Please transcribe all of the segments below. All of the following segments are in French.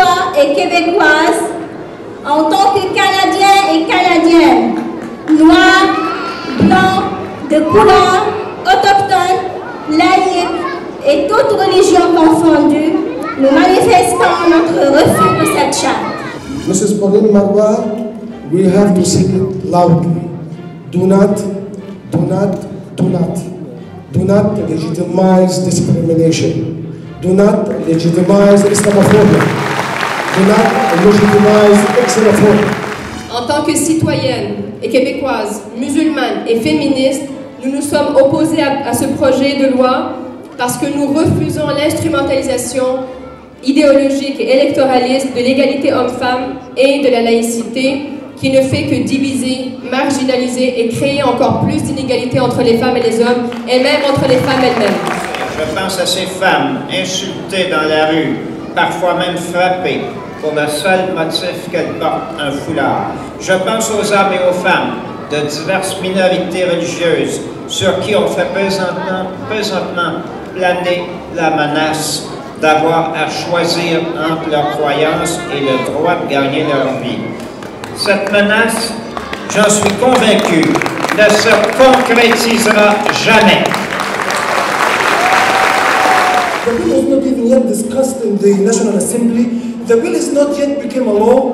Québécois et Québécoises, en tant que Canadiens et Canadiennes, noirs, blancs, de couleur, autochtones, laïcs et toutes religions confondues, nous manifestons notre refus de cette charte. Mrs. Pauline Marois, we have to say it loudly. Do not legitimize discrimination. Do not legitimize Islamophobia. Do not legitimize xénophobia. En tant que citoyennes et québécoises, musulmanes et féministes, nous nous sommes opposés à ce projet de loi parce que nous refusons l'instrumentalisation idéologique et électoraliste de l'égalité homme-femme et de la laïcité qui ne fait que diviser, marginaliser et créer encore plus d'inégalités entre les femmes et les hommes et même entre les femmes elles-mêmes. Je pense à ces femmes insultées dans la rue, parfois même frappées, pour le seul motif qu'elles portent un foulard. Je pense aux hommes et aux femmes de diverses minorités religieuses sur qui on fait présentement planer la menace d'avoir à choisir entre leurs croyances et le droit de gagner leur vie. Cette menace, j'en suis convaincu, ne se concrétisera jamais. The bill is not even yet discussed in the National Assembly. The bill is not yet become a law.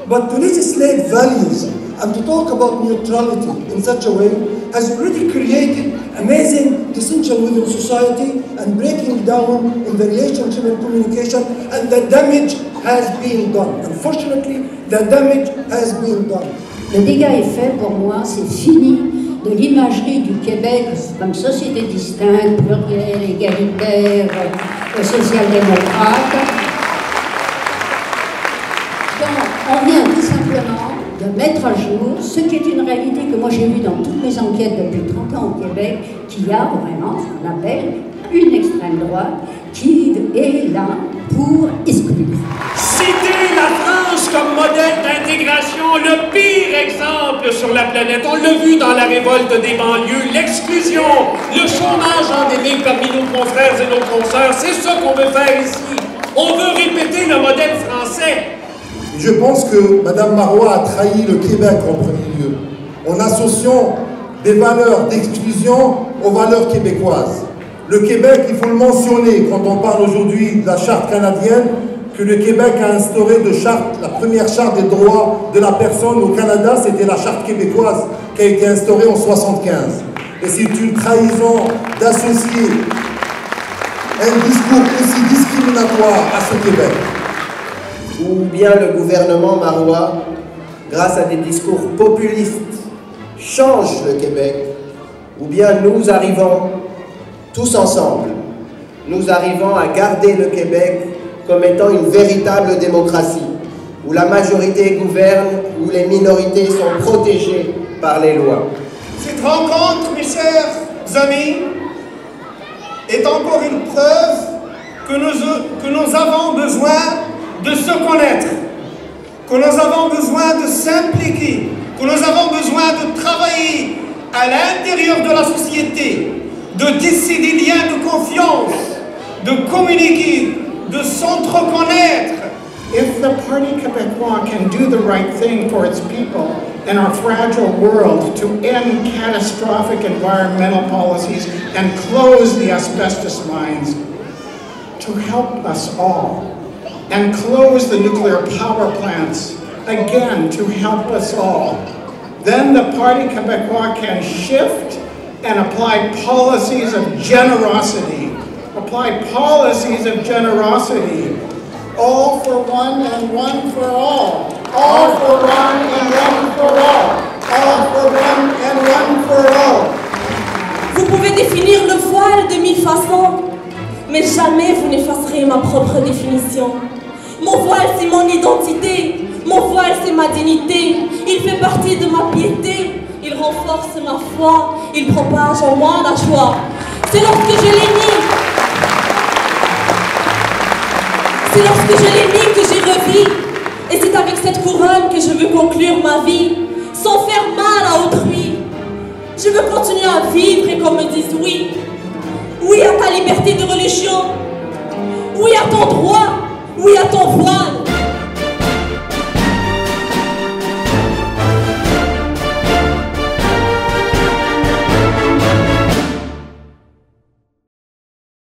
But to legislate values and to talk about neutrality in such a way has already created amazing dissension within society and breaking down in the relationship and communication, and the damage has been done. Unfortunately, the damage has been done. Le dégât est fait pour moi, c'est fini de l'imagerie du Québec comme société distincte, plurielle, égalitaire, social-démocrate. Donc, on vient tout simplement de mettre à jour ce qui est une réalité que moi j'ai vue dans toutes mes enquêtes depuis 30 ans au Québec, qu'il y a vraiment ce qu'on appelle une extrême droite qui est là pour exclure. Citer la France comme modèle d'intégration, le pire exemple sur la planète. On l'a vu dans la révolte des banlieues, l'exclusion, le chômage endémique parmi nos confrères et nos consoeurs. C'est ça qu'on veut faire ici. On veut répéter le modèle français. Je pense que Mme Marois a trahi le Québec en premier lieu, en associant des valeurs d'exclusion aux valeurs québécoises. Le Québec, il faut le mentionner quand on parle aujourd'hui de la charte canadienne, que le Québec a instauré la première charte des droits de la personne au Canada, c'était la charte québécoise qui a été instaurée en 1975. Et c'est une trahison d'associer un discours aussi discriminatoire à ce Québec. Ou bien le gouvernement Marois, grâce à des discours populistes, change le Québec, ou bien nous arrivons, tous ensemble, nous arrivons à garder le Québec comme étant une véritable démocratie, où la majorité gouverne, où les minorités sont protégées par les lois. Cette rencontre, mes chers amis, est encore une preuve que nous avons besoin de se connaître, que nous avons besoin de s'impliquer, que nous avons besoin de travailler à l'intérieur de la société, de tisser des liens de confiance, de communiquer, de s'entreconnaître. If the Parti Québécois can do the right thing for its people in our fragile world to end catastrophic environmental policies and close the asbestos mines, to help us all, and close the nuclear power plants, again, to help us all, then the Parti Québécois can shift and apply policies of generosity. Apply policies of generosity. All for one and one for all. All for one and one for all. All for one and one for all. Vous pouvez définir le voile de mille façons, mais jamais vous n'effacerez ma propre définition. Mon voile, c'est mon identité. Mon voile, c'est ma dignité. Il fait partie de ma piété. Il renforce ma foi. Il propage en moi la joie. C'est lorsque je l'ai mis. C'est lorsque je l'ai mis que j'ai revis. Et c'est avec cette couronne que je veux conclure ma vie, sans faire mal à autrui. Je veux continuer à vivre et qu'on me dise oui. Oui à ta liberté de religion. Oui à ton droit. Oui à ton voile.